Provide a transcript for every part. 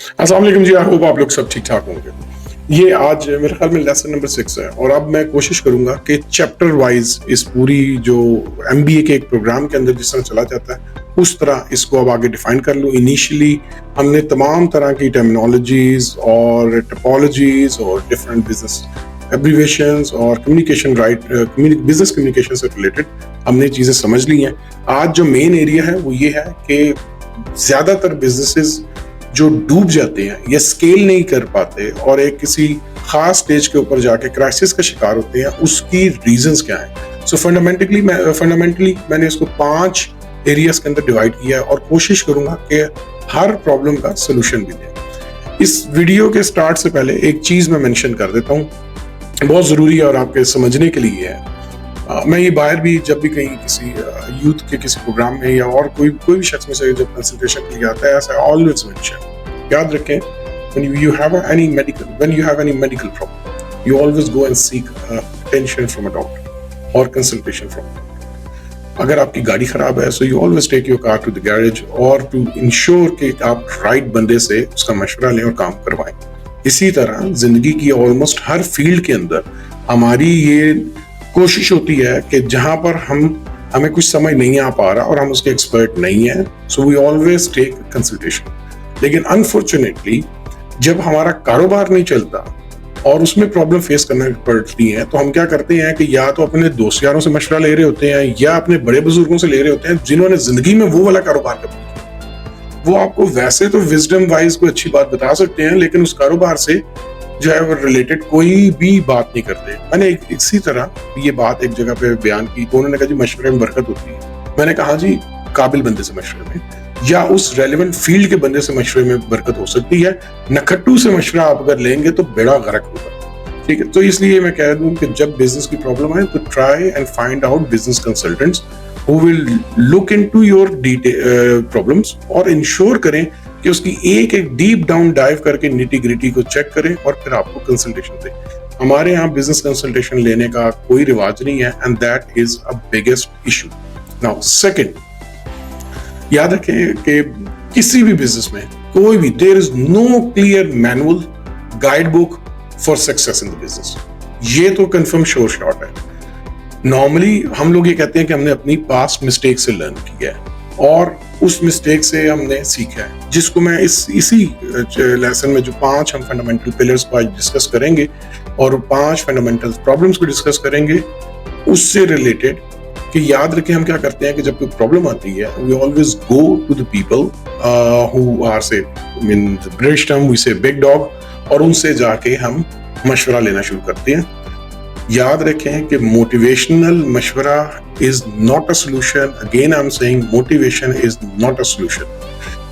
अस्सलाम वालेकुम जी, I hope आप लोग सब ठीक ठाक होंगे। ये आज मेरे ख्याल में लेसन नंबर 6 है और अब मैं कोशिश करूंगा कि चैप्टर वाइज इस पूरी जो एमबीए के एक प्रोग्राम के अंदर जिस तरह चला जाता है उस तरह इसको अब आगे डिफाइन कर लूँ। इनिशियली हमने तमाम तरह की टर्मिनोलॉजीज और टोपोलॉजीज और डिफरेंट बिजनेस एब्रीवेशंस और कम्युनिकेशन बिजनेस कम्युनिकेशन से रिलेटेड हमने चीज़ें समझ ली हैं। आज जो मेन एरिया है वो ये है कि ज़्यादातर बिजनेसेस जो डूब जाते हैं या स्केल नहीं कर पाते और एक किसी खास स्टेज के ऊपर जाके क्राइसिस का शिकार होते हैं, उसकी रीजंस क्या हैं। सो फंडामेंटली मैंने इसको 5 एरियाज के अंदर डिवाइड किया है और कोशिश करूंगा कि हर प्रॉब्लम का सोल्यूशन भी दें। इस वीडियो के स्टार्ट से पहले एक चीज मैं मेंशन कर देता हूँ, बहुत जरूरी है और आपके समझने के लिए है। मैं ये बाहर भी जब भी कहीं किसी यूथ के किसी प्रोग्राम में या और कोई भी शख्स में से जब कंसल्टेशन के लिए आता है, ऐसा ऑलवेज मेंशन, याद रखें, when you have any medical problem, you always go and seek attention from a doctor or consultation from a doctor. अगर आपकी गाड़ी खराब है, so you always take your car to the garage or to ensure कि आप right बंदे से उसका मशवरा लें और काम करवाएं। इसी तरह जिंदगी की ऑलमोस्ट हर फील्ड के अंदर हमारी ये कोशिश होती है कि जहां पर हमें कुछ समझ नहीं आ पा रहा और हम उसके एक्सपर्ट नहीं है, so we always take consultation. लेकिन अनफॉर्चुनेटली जब हमारा कारोबार नहीं चलता और उसमें प्रॉब्लम फेस करना पड़ती है तो हम क्या करते हैं कि या तो अपने दोस्त यारों से मशवरा ले रहे होते हैं या अपने बड़े बुजुर्गों से ले रहे होते हैं जिन्होंने जिंदगी में वो वाला कारोबार कभी किया। वो आपको वैसे तो विजडम वाइज कोई अच्छी बात बता सकते हैं, लेकिन उस कारोबार से जो है वो रिलेटेड कोई भी बात नहीं करते। मैंने इसी तरह ये बात एक जगह पे बयान की तो उन्होंने कहा जी मशवरे में बरकत होती है। मैंने कहा जी काबिल बंदे से मशवरे में या उस रेलेवेंट फील्ड के बंदे से मशवरे में बरकत हो सकती है, नखट्टू से मशवरा आप अगर लेंगे तो बेड़ा गर्क होगा। ठीक है, तो इसलिए मैं कह दूं कि जब बिजनेस की प्रॉब्लम है तो try and find out business consultants who will look into your problems और इंश्योर करें कि उसकी एक डीप डाउन डाइव करके निटी ग्रिटी को चेक करें और फिर आपको कंसल्टेशन दें। हमारे यहाँ बिजनेस कंसल्टेशन लेने का कोई रिवाज नहीं है and that is a biggest issue. Now second, याद रखें कि किसी भी बिजनेस में कोई भी there is no clear manual guide book for success in the business. ये तो कंफर्म श्योर शॉट है। नॉर्मली हम लोग ये कहते हैं कि हमने अपनी पास्ट मिस्टेक से लर्न किया है और उस मिस्टेक से हमने सीखा है, जिसको मैं इसी लेसन में जो 5 हम फंडामेंटल पिलर्स को आज डिस्कस करेंगे और 5 फंडामेंटल प्रॉब्लम्स को डिस्कस करेंगे उससे रिलेटेड। कि याद रखें हम क्या करते हैं कि जब कोई प्रॉब्लम आती है we always go to the people who are say in the British term we say big dog, और उनसे जाके हम मशवरा लेना शुरू करते हैं। याद रखें कि मोटिवेशनल मशवरा is not a solution. Again, I'm saying motivation is not a solution.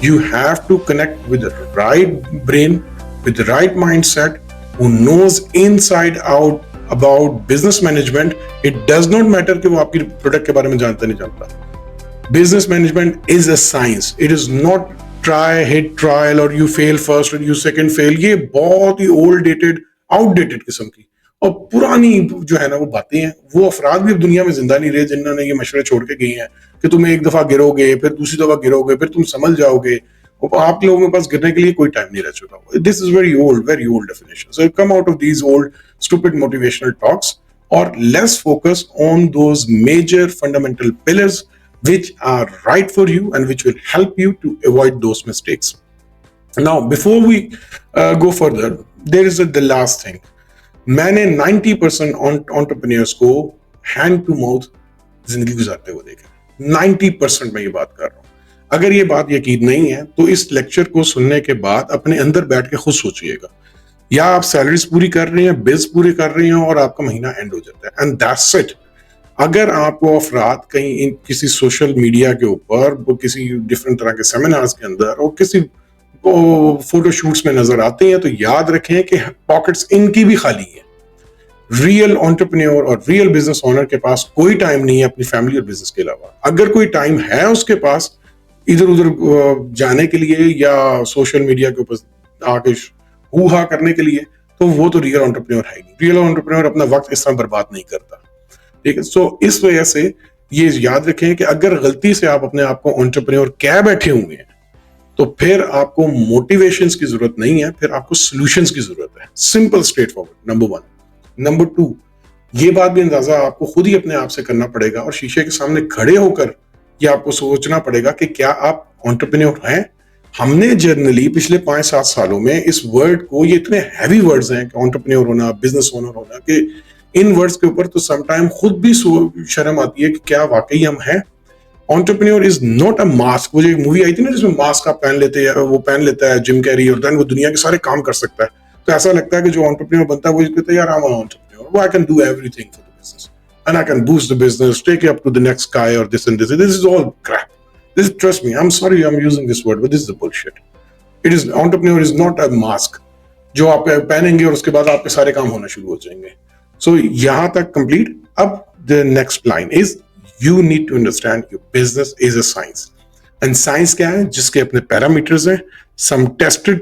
You have to connect with the right brain, with the right mindset, who knows inside out about business management. It does not matter कि वो आपकी product के बारे में जानता नहीं जानता। Business management is a science. It is not try, hit, trial or you fail first or you second fail. ये बहुत ही outdated किस्म की और पुरानी जो है ना वो बातें हैं। वो अफराद भी अब दुनिया में जिंदा नहीं रहे जिन्होंने ये मशवरे छोड़ के गए हैं कि तुम एक दफा गिरोगे, फिर दूसरी दफा गिरोगे, फिर तुम समझ जाओगे। आप लोगों के पास गिरने के लिए कोई टाइम नहीं रह चुका। This is very old definition. So come out of these old stupid motivational talks और let's focus on those major fundamental pillars which are right for you and which will help you to avoid those mistakes. Now, before we go further, there is the last thing. मैंने 90% entrepreneurs को hand to mouth जिंदगी गुजारते हुए देखा। 90% मैं ये बात कर रहा हूँ। अगर ये बात यकीन नहीं है तो इस लेक्चर को सुनने के बाद अपने अंदर बैठ के खुद सोचिएगा, या आप सैलरीज पूरी कर रहे हैं, बिल्स पूरे कर रहे हैं और आपका महीना एंड हो जाता है एंड दैट्स इट। अगर आपको अफराद कहीं किसी सोशल मीडिया के ऊपर किसी डिफरेंट तरह के सेमिनार्स के अंदर और किसी फोटो शूट्स में नजर आते हैं तो याद रखें कि पॉकेट्स इनकी भी खाली है। रियल एंटरप्रेन्योर और रियल बिजनेस ओनर के पास कोई टाइम नहीं है अपनी फैमिली और बिजनेस के अलावा। अगर कोई टाइम है उसके पास इधर उधर जाने के लिए या सोशल मीडिया के ऊपर आके हूहा करने के लिए, तो वो तो रियल एंटरप्रेन्योर है नहीं। रियल एंटरप्रेन्योर अपना वक्त इस तरह बर्बाद नहीं करता। ठीक है, सो इस वजह से ये याद रखें कि अगर गलती से आप अपने आप को एंटरप्रेन्योर कह बैठे हुए हैं तो फिर आपको मोटिवेशंस की जरूरत नहीं है, फिर आपको सॉल्यूशंस की जरूरत है। Simple straight forward, number 1। Number 2, ये बात भी अंदाजा आपको खुद ही अपने आप से करना पड़ेगा और शीशे के सामने खड़े होकर ये आपको सोचना पड़ेगा कि क्या आप एंटरप्रेन्योर हैं। हमने जनरली पिछले 5-7 सालों में इस वर्ड को, ये इतने हैवी वर्ड्स हैं कि एंटरप्रेन्योर होना, बिजनेस ओनर होना, कि इन वर्ड्स के ऊपर तो समटाइम खुद भी शर्म आती है कि क्या वाकई हम हैं। Entrepreneur is not a mask. वो जो एक मूवी आई थी ना जिसमें मास्क आप पहन लेते हैं, वो पहन लेता है जिम कैरी, और देन वो दुनिया के सारे काम कर सकता है। तो ऐसा लगता है कि जो एंटरप्रेन्योर बनता है वो कहता है यार आई एम एन एंटरप्रेन्योर, वो I can do everything for the business and I can boost the business, take it up to the next sky, or this and this. This is all crap. This, trust me, I'm sorry I'm using this word, but this is the bullshit. It is, entrepreneur is not a mask जो आप पहनेंगे और उसके बाद आपके सारे काम होना शुरू हो जाएंगे। So यहाँ तक complete। अब the next line is you need to understand your business is a science. And science क्या है? जिसके अपने parameters हैं, some tested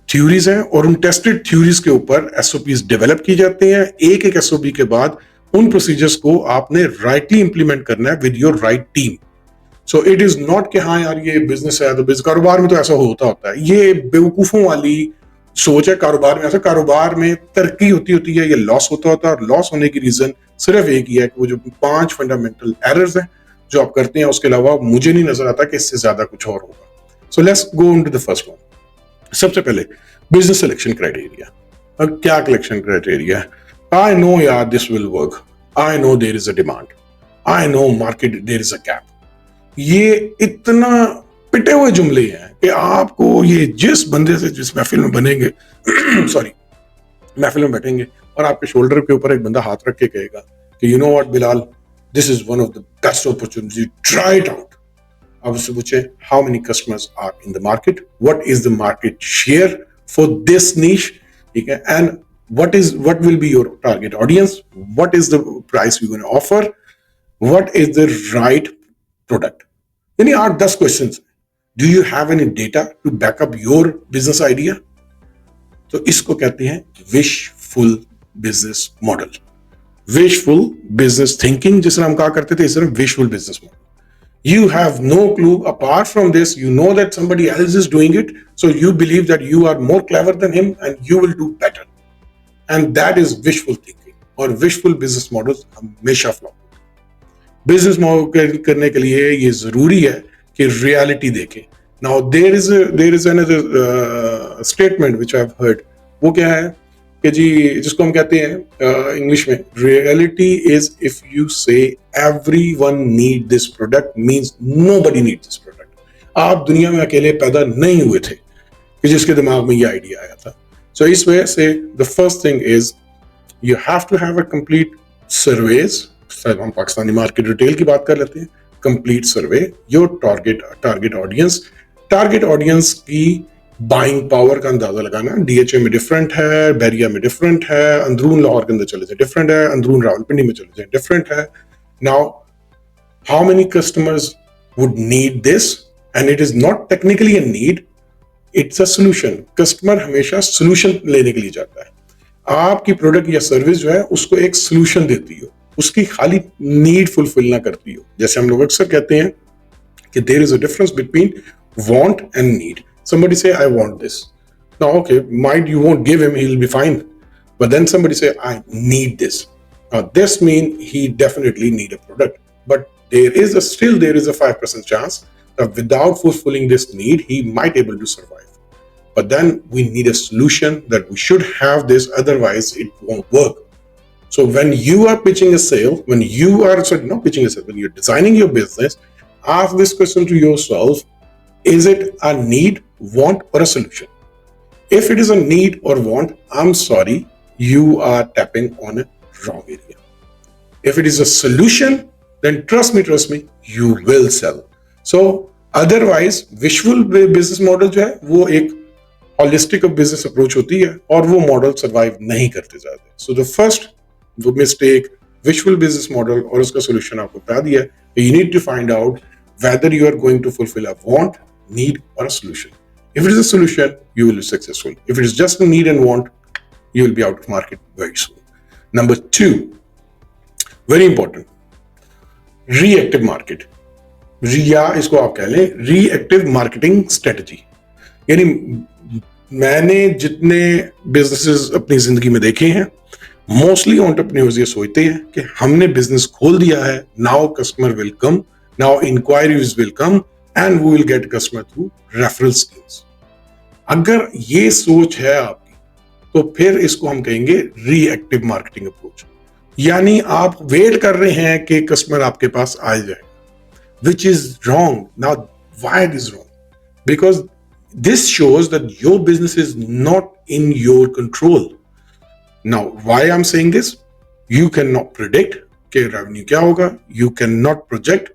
theories हैं, और उन tested theories के ऊपर SOPs develop की जाते हैं। एक एक SOP के बाद उन प्रोसीजर्स को आपने राइटली इंप्लीमेंट करना है with your right team. So it is not कि हाँ यार ये बिजनेस है तो बिजनेस, कारोबार में तो ऐसा होता है, ये बेवकूफों वाली सोच है। कारोबार में ऐसा, कारोबार में तरक्की होती है, ये लॉस होता है, और लॉस होने की रीजन सिर्फ एक ही है कि वो जो 5 फंडामेंटल एरर्स हैं जो आप करते हैं, उसके अलावा मुझे नहीं नजर आता कि इससे ज्यादा कुछ और होगा। So let's go into the first one. सबसे पहले बिजनेस सिलेक्शन क्राइटेरिया। अब क्या सिलेक्शन क्राइटेरिया है? I know yeah this will work. I know there is a demand. I know market there is a gap. ये इतना पिटे हुए जुमले हैं कि आपको ये जिस बंदे से जिस महफिल में बनेंगे सॉरी महफिल में बैठेंगे और आपके शोल्डर के ऊपर एक बंदा हाथ रख के कहेगा कि you know what Bilal, this is one of the best opportunity, try it out. आप उससे पूछे how many customers are in the market, what is the market share for this niche, ठीक है, and what will be your target audience, what is the price you're going to offer, what is the right product, यानी 8-10 questions। do you have any data to back up your business idea? तो इसको कहते हैं wishful business model, wishful business thinking, जिसे हम कहा करते थे, इस तरह wishful business model। You have no clue apart from this, you know that somebody else is doing it, so you believe that you are more clever than him and you will do better, and that is wishful thinking। और wishful business models हमेशा flop होते हैं। Business model करने के लिए ये जरूरी है कि रियलिटी देखें। Now there is another statement which I have heard, वो क्या है कि जी, जिसको हम कहते हैं इंग्लिश में, रियलिटी इज इफ यू से everyone need this product means nobody need this product. आप दुनिया में अकेले पैदा नहीं हुए थे कि जिसके दिमाग में ये आइडिया आया था। So इस वजह से the first thing is you have to have a complete surveys। हम पाकिस्तानी मार्केट रिटेल की बात कर लेते हैं। complete survey your target audience की बाइंग पावर का अंदाजा लगाना। DHA में डिफरेंट है, बैरिया में डिफरेंट है, अंदरून लाहौर के अंदर चले जाए डिफरेंट है, अंदरून रावलपिंडी में चले जाए डिफरेंट है। Now how many customers would need this, and it is not technically a need, it's a solution. Customer हमेशा सोल्यूशन लेने के लिए जाता है। आपकी प्रोडक्ट या सर्विस जो है उसको एक सोल्यूशन देती हो, उसकी खाली नीड फुलफिल ना करती हो। जैसे हम लोग अक्सर कहते हैं कि there is a difference between want and need. somebody say I want this, now okay, might you won't give him, he'll be fine, but then somebody say I need this, now this mean he definitely need a product, but there is a 5% chance that without fulfilling this need he might able to survive, but then we need a solution that we should have this, otherwise it won't work. So when you are pitching a sale, when you're designing your business, ask this question to yourself: is it a need, want, or a solution? If it is a need or want, I'm sorry, you are tapping on a wrong area. If it is a solution, then trust me, you will sell. So otherwise, visual business model जो है वो एक holistic business approach होती है और वो model survive नहीं करते जाते। So the first mistake, visual business model और उसका solution आपको बता दिया है। You need to find out whether you are going to fulfill a want, need, or a solution. If it is a solution, you will be successful. If it is just a need and want, you will be out of market very soon. Number 2, very important, reactive market. या इसको आप कह लें reactive marketing strategy. यानी मैंने जितने businesses अपनी जिंदगी में देखे हैं, मोस्टली एंटरप्रेन्योर्स ये सोचते हैं कि हमने बिजनेस खोल दिया है, now customer will come, now enquiries will come and we will get customer through referral schemes. अगर ये सोच है आपकी, तो फिर इसको हम कहेंगे रीएक्टिव मार्केटिंग अप्रोच। यानी आप वेट कर रहे हैं कि कस्टमर आपके पास आ जाए, which is wrong. Now, why it is wrong? Because this shows that your business is not in your control. Now, why I'm saying this? You cannot predict कि revenue क्या होगा, you cannot project,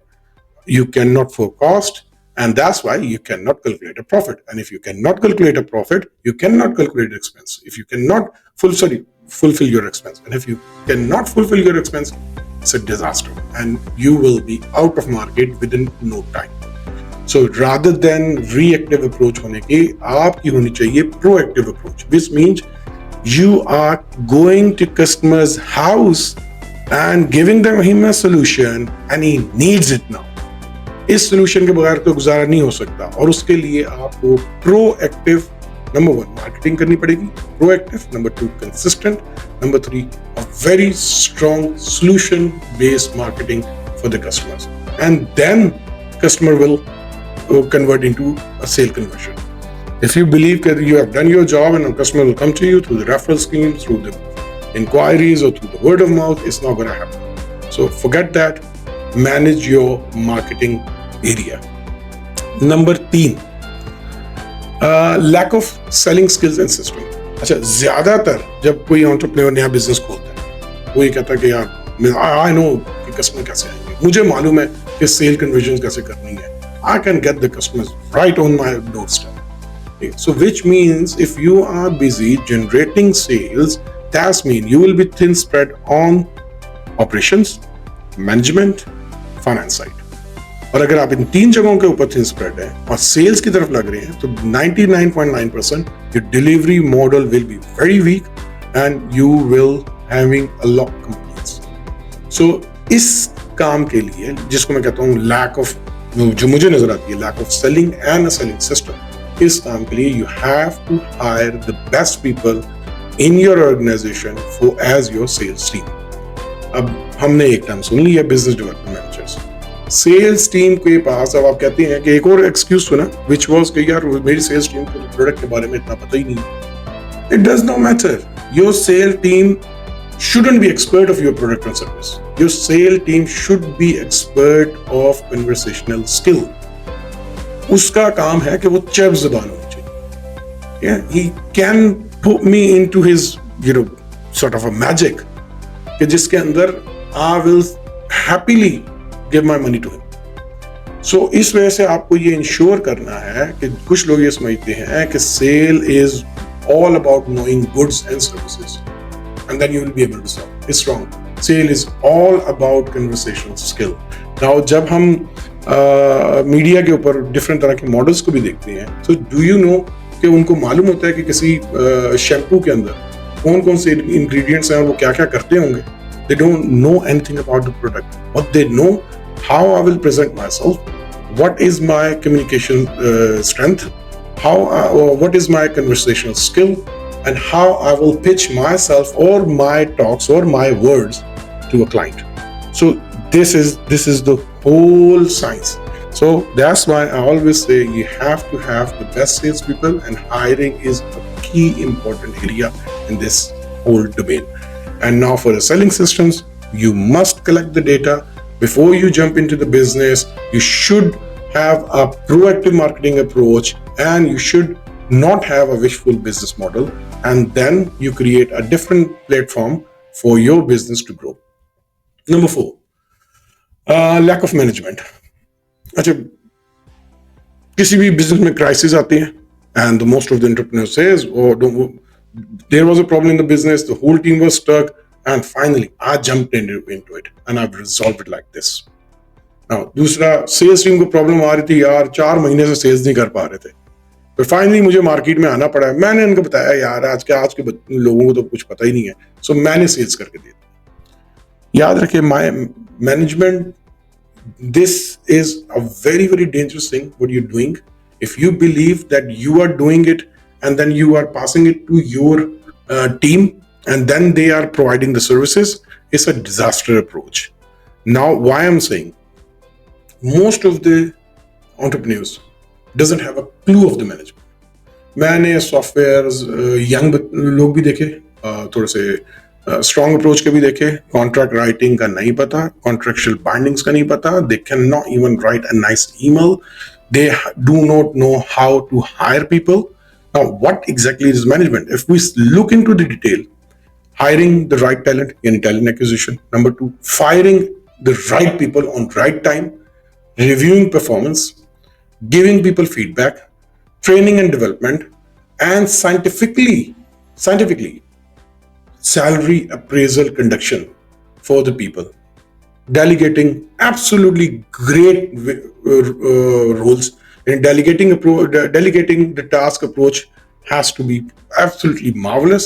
you cannot forecast, and that's why you cannot calculate a profit. And if you cannot calculate a profit, you cannot calculate expense. If you cannot fulfill your expense, and if you cannot fulfill your expense, it's a disaster and you will be out of market within no time. So rather than reactive approach होने के आपकी होनी चाहिए proactive approach, which means you are going to customer's house and giving him a solution and he needs it now. इस solution के बगैर तो गुजारा नहीं हो सकता, और उसके लिए आपको proactive Number 1, marketing करनी पड़ेगी, proactive. Number 2, consistent. Number 3, a very strong solution-based marketing for the customers. And then customer will convert into a sale conversion. If you believe that you have done your job and a customer will come to you through the referral scheme, through the inquiries or through the word of mouth, it's not going to happen. So forget that. Manage your marketing area. Number 3, lack of selling skills and system. अच्छा, ज्यादातर जब कोई entrepreneur नया business खोलता है, वो ये कहता है कि यार आई नो कि कस्टमर कैसे आएंगे, मुझे मालूम है कि सेल कन्वर्जन कैसे करनी है, I can get the customers right on my doorstep. So which means if you are busy generating sales, that's mean you will be thin spread on operations, management, finance side. और अगर आप इन 3 जगहों के ऊपर thin spread है और sales की तरफ लग रहे हैं, तो 99.9% your delivery model will be very weak and you will having a lot of complaints. So इस काम के लिए, जिसको मैं कहता हूँ lack of, जो मुझे नजर आती है lack of selling and a selling system, इस काम के लिए you have to hire the best people in your organization for as your sales team. अब हमने एक टर्म सुन लिया, business development managers. Sales team के पास अब आप कहते हैं कि एक और एक्सक्यूज सुना, विच वाज कि यार मेरी सेल्स टीम को प्रोडक्ट के बारे में इतना पता ही नहीं। It does not matter, your sale team shouldn't be expert of your product and service. Your sale team should be expert of conversational skill. उसका काम है कि वो चेप ज़बान होनी चाहिए। Yeah, he can put me into his, sort of a magic, कि जिसके अंदर I will happily give my money to him. So इस वजह से आपको ये इंश्योर करना है कि कुछ लोग ये समझते हैं कि cell is all about knowing goods and services and then you will be able to sell. It's wrong. Sale is all about conversational skill. Now जब हम मीडिया के ऊपर डिफरेंट तरह के मॉडल्स को भी देखते हैं, so do you know कि उनको मालूम होता है कि किसी शैम्पू के अंदर कौन कौन से इंग्रेडिएंट्स हैं और वो क्या क्या करते होंगे? They don't know anything about the product. What they know, how I will present myself, what is my communication strength, what is my conversational skill, and how I will pitch myself or my talks or my words to a client. So this is the whole science. So that's why I always say you have to have the best salespeople, and hiring is a key important area in this whole domain. And now for the selling systems, you must collect the data before you jump into the business. You should have a proactive marketing approach, and you should not have a wishful business model, and then you create a different platform for your business to grow. Number 4, lack of management. अच्छा, किसी भी business में crisis आती है, and the most of the entrepreneurs says, there was a problem in the business, the whole team was stuck, and finally I jumped into it and I've resolved it like this. Now दूसरा, sales team को problem आ रही थी, यार 4 महीने से sales नहीं कर पा रहे थे, फिर फाइनली मुझे मार्केट में आना पड़ा है। मैंने इनको बताया यार आज के लोगों को तो कुछ पता ही नहीं है, सो मैंने सेल्स करके दे दिया। याद रखिए, management This is a very, very dangerous thing, what you're doing. If you believe that you are doing it and then you are passing it to your team and then they are providing the services, it's a disaster approach. Now, why I'm saying most of the entrepreneurs doesn't have a clue of the management. मैंने software young लोग भी देखे, थोड़े से strong approach के भी देखे. Contract writing का नहीं पता, कॉन्ट्रैक्चुअल बाइंडिंग्स का नहीं पता, they can not even write a nice email, they do not know how to hire people. Now, what exactly is management? If we look into the detail, hiring the right talent, yani talent acquisition. Number two, firing the right people on right time, reviewing performance, giving people feedback, training and development, and scientifically salary appraisal conduction for the people. Delegating absolutely great roles. And delegating the task approach has to be absolutely marvelous.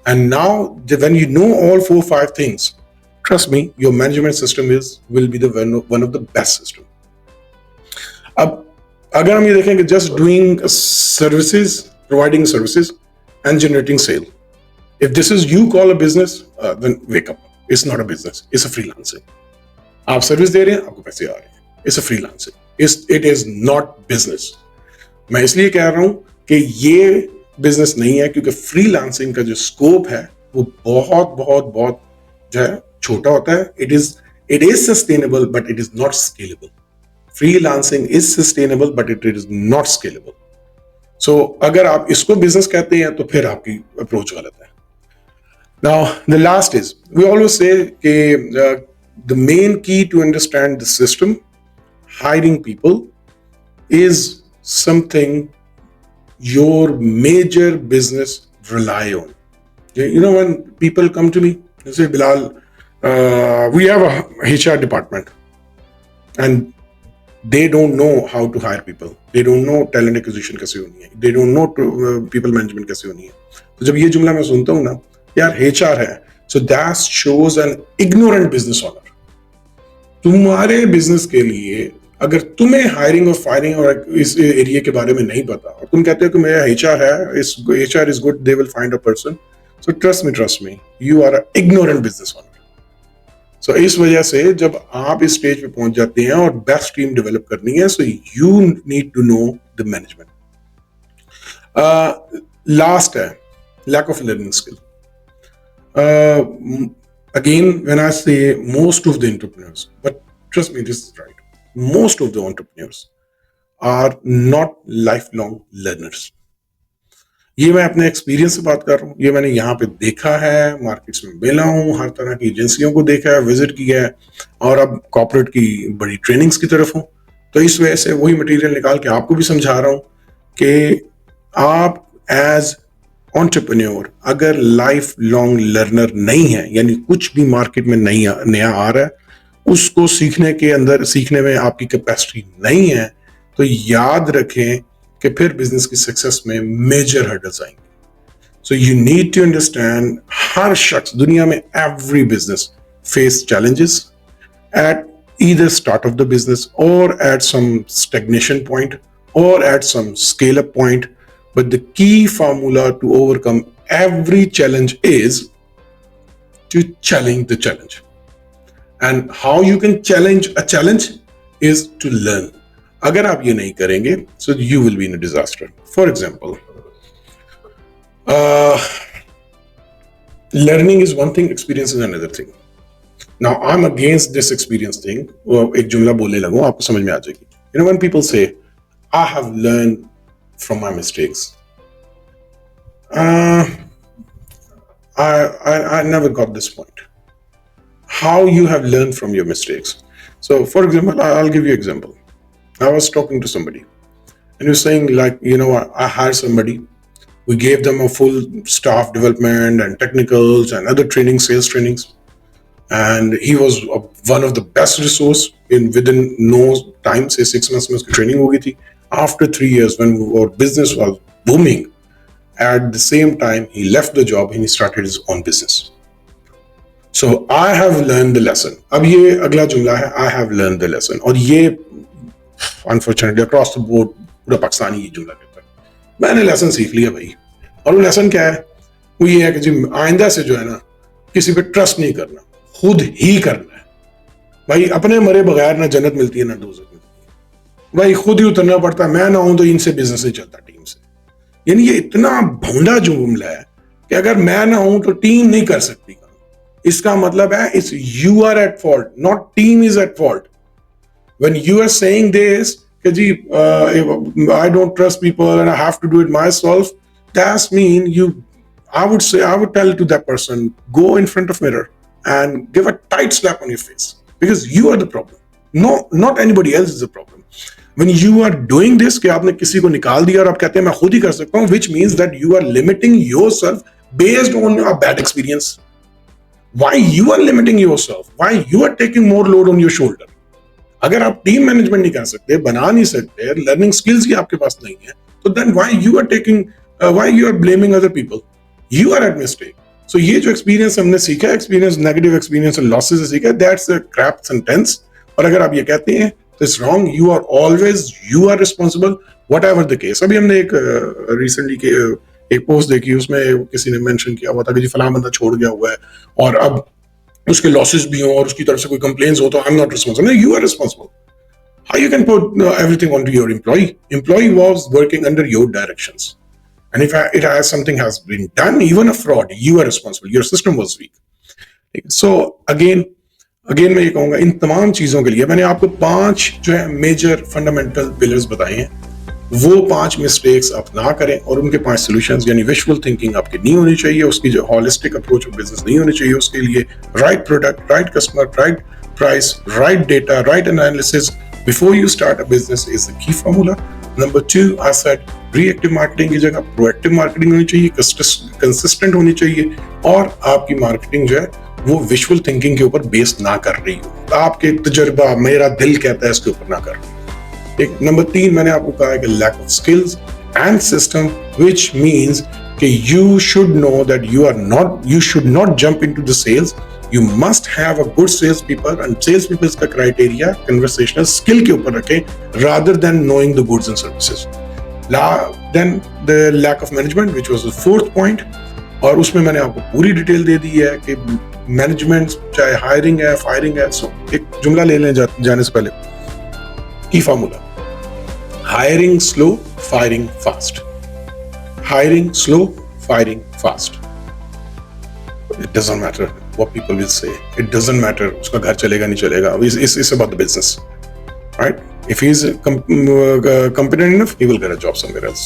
And now, when you know all 4-5 things, trust me, your management system will be the one of the best system. अब अगर हम ये देखें कि just doing services, providing services and generating sale, if this is you call a business, then wake up. It's not a business. It's a freelancing. आप service दे रहे हैं, आपको पैसे आ रहे हैं. It's a freelancing. It is not business. मैं इसलिए कह रहा हूं कि ये बिजनेस नहीं है, क्योंकि फ्रीलांसिंग का जो स्कोप है वो बहुत बहुत बहुत जो है छोटा होता है. It is sustainable, but it is not scalable. Freelancing is sustainable, but it is not scalable. So अगर आप इसको बिजनेस कहते हैं तो फिर आपकी अप्रोच गलत है. Now the last is, we always say कि the main key to understand the system, hiring people, is something your major business rely on. You know, when people come to me and say, Bilal, we have a HR department and they don't know how to hire people. They don't know talent acquisition कैसे होनी है. They don't know people management कैसे होनी है. तो जब ये जुमला मैं सुनता हूँ ना, यार HR है, so that shows an ignorant business owner. तुम्हारे बिजनेस के लिए अगर तुम्हें हायरिंग और फायरिंग और इस एरिया के बारे में नहीं पता और तुम कहते हो कि मेरा HR है, HR is good, they will find a person. So trust me, you are an ignorant business owner. So इस वजह से जब आप इस स्टेज पे पहुंच जाते हैं और बेस्ट टीम डेवलप करनी है, so you need to know the management. Last है lack of learning skill. Again, when I say most of the entrepreneurs, but trust me, this is right. Most of the entrepreneurs are not lifelong learners. ये मैं अपने experience से बात कर रहा हूँ. ये मैंने यहाँ पे देखा है, मार्केट्स में मिला हूँ, हर तरह की एजेंसियों को देखा है, विजिट किया है, और अब कॉर्पोरेट की बड़ी ट्रेनिंग्स की तरफ हूँ. तो इस वजह से वही मटेरियल निकाल के आपको भी समझा रहा हूँ कि आप एज एंटरप्रेन्योर अगर लाइफ लॉन्ग लर्नर नहीं है, यानी कुछ भी मार्केट में नहीं नया आ रहा है, उसको सीखने में आपकी कैपेसिटी नहीं है, तो याद रखें कि फिर बिजनेस की सक्सेस में मेजर हर्डल्स आएंगे. So you need to understand, हर शख्स दुनिया में, every business face challenges at either start of the business or at some stagnation point or at some scale up point. But the key formula to overcome every challenge is to challenge the challenge. And how you can challenge a challenge is to learn. अगर आप ये नहीं करेंगे, so you will be in a disaster. For example, learning is one thing, experience is another thing. Now I'm against this experience thing. एक जुमला बोलने लगूं, आपको समझ में आ जाएगी. You know, when people say, I have learned from my mistakes, I never got this point. How you have learned from your mistakes? So, for example, I'll give you an example. I was talking to somebody, and he was saying, like, you know, I hired somebody. We gave them a full staff development and technicals and other training, sales trainings. And he was one of the best resource within no time, say 6 months में उसकी training हो गई थी. After 3 years, when our business was booming, at the same time he left the job and he started his own business. So I have learn the lesson. अब ये अगला जुमला है, I have learn the lesson, और ये unfortunately across the board पूरा पाकिस्तानी ये जुमला कहता है. मैंने लेसन सीख लिया भाई, और वो लेसन क्या है? वो ये है कि जी आइंदा से जो है ना, किसी पे ट्रस्ट नहीं करना, खुद ही करना है भाई. अपने मरे बगैर ना जन्नत मिलती है ना दोज़ख मिलती है भाई, खुद ही उतरना पड़ता है. मैं ना हूं तो इनसे बिजनेस नहीं चलता, टीम से. यानी ये इतना भौंडा जुमला है कि अगर मैं ना हूं तो टीम नहीं कर सकती काम. इसका मतलब है it's you are at fault, not team is at fault. When you are saying this कि जी I don't trust people and I have to do it myself, that's mean you, I would say, I would tell to that person, go in front of mirror and give a tight slap on your face, because you are the problem. No, not anybody else is the problem. When you are doing this, कि आपने किसी को निकाल दिया और आप कहते हैं मैं खुद ही कर सकता हूं, which means that you are limiting yourself based on a bad experience. Why you are limiting yourself? Why you are taking more load on your shoulder? अगर आप टीम मैनेजमेंट नहीं कर सकते, बना नहीं सकते, लर्निंग स्किल्स ही आपके पास नहीं है, तो then why you are taking, why you are blaming other people? You are at mistake. So ये जो एक्सपीरियंस हमने सीखा, एक्सपीरियंस, नेगेटिव एक्सपीरियंस और लॉसेस से सीखा, दैट्स अ क्रैप सेंटेंस. और अगर आप ये कहते हैं तो it's wrong. You are always, you are responsible whatever the case. अभी हमने एक रिसेंटली एक पोस्ट देखी, उसमें किसी ने मेंशन किया हुआ था कि जी फलां बंदा छोड़ गया हुआ है और अब उसके लॉसेस भी हों और उसकी तरफ से कोई कंप्लेंट्स हो तो I am not responsible. You are responsible. How you can put everything onto your employee? Employee was working under your directions. And if it has something has been done, even a fraud, you are responsible. Your system was weak. So again मैं ये कहूंगा, इन तमाम चीजों के लिए मैंने आपको 5 जो है मेजर फंडामेंटल पिलर्स बताए हैं. वो 5 मिस्टेक्स आप ना करें और उनके 5 सॉल्यूशंस, यानी विजुअल थिंकिंग आपकी नहीं होनी चाहिए, उसकी जो हॉलिस्टिक अप्रोच ऑफ बिजनेस नहीं होनी चाहिए. उसके लिए right product, right customer, right price, right data, right analysis before you start a business is the key formula. Number 2, I said reactive marketing की जगह proactive marketing होनी चाहिए, consistent होनी चाहिए, और आपकी मार्केटिंग जो है वो विजुअल थिंकिंग के ऊपर बेस ना कर रही हो, आपके तजुर्बा, मेरा दिल कहता है इसके ऊपर ना कर रही. एक नंबर 3 मैंने आपको कहा है कि lack of skills and system, which means कि you should know that you should not jump into the sales. You must have a good salespeople, and salespeople का criteria conversational skill के ऊपर रखें rather than knowing the goods and services. Then the lack of management, which was the 4th point, और उसमें मैंने आपको पूरी detail दे दी है कि मैनेजमेंट चाहे हायरिंग है, फायरिंग है. सो एक जुमला ले लें जाने से पहले. की formula: hiring slow, firing fast. Hiring slow, firing fast. It doesn't matter what people will say. It doesn't matter उसका घर चलेगा नहीं चलेगा. It's about the business, right? If he's competent enough, he will get a job somewhere else.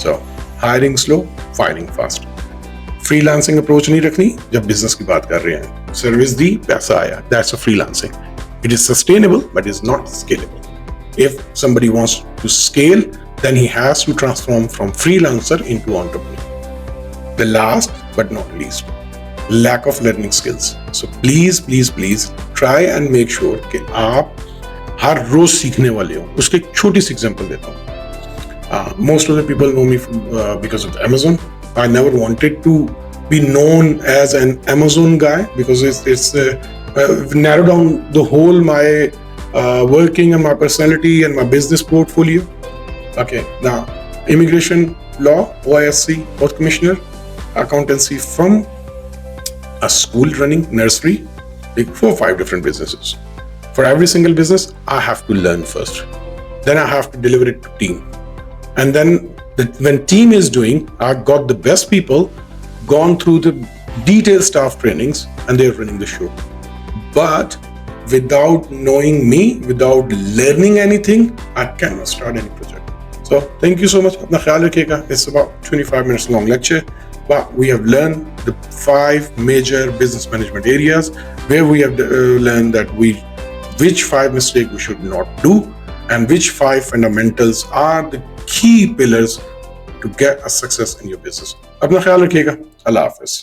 So hiring slow, firing fast. Freelancing approach नहीं रखनी जब business की बात कर रहे हैं. Service दी, पैसा आया. That's a freelancing. It is sustainable, but is not scalable. If somebody wants to scale, then he has to transform from freelancer into entrepreneur. The last but not least, lack of learning skills. So please try and make sure कि आप हर रोज सीखने वाले हो. उसके एक छोटी सी example देता हूँ. Most of the people know me because of Amazon. I never wanted to be known as an Amazon guy because it's narrow down the whole my working and my personality and my business portfolio. Okay, now immigration law, OISC, Health Commissioner, accountancy firm, a school running nursery, like 4 or 5 different businesses. For every single business, I have to learn first. Then I have to deliver it to team. And then when team is doing, I got the best people, gone through the detailed staff trainings, and they're running the show. But without knowing me, without learning anything, I cannot start any project. So thank you so much. Apna khayal rakhiyega. It's about 25 minutes long lecture. But we have learned the 5 major business management areas where we have learned that which 5 mistakes we should not do and which 5 fundamentals are the key pillars to get a success in your business. अपना ख्याल रखिएगा. अल्लाह हाफिज.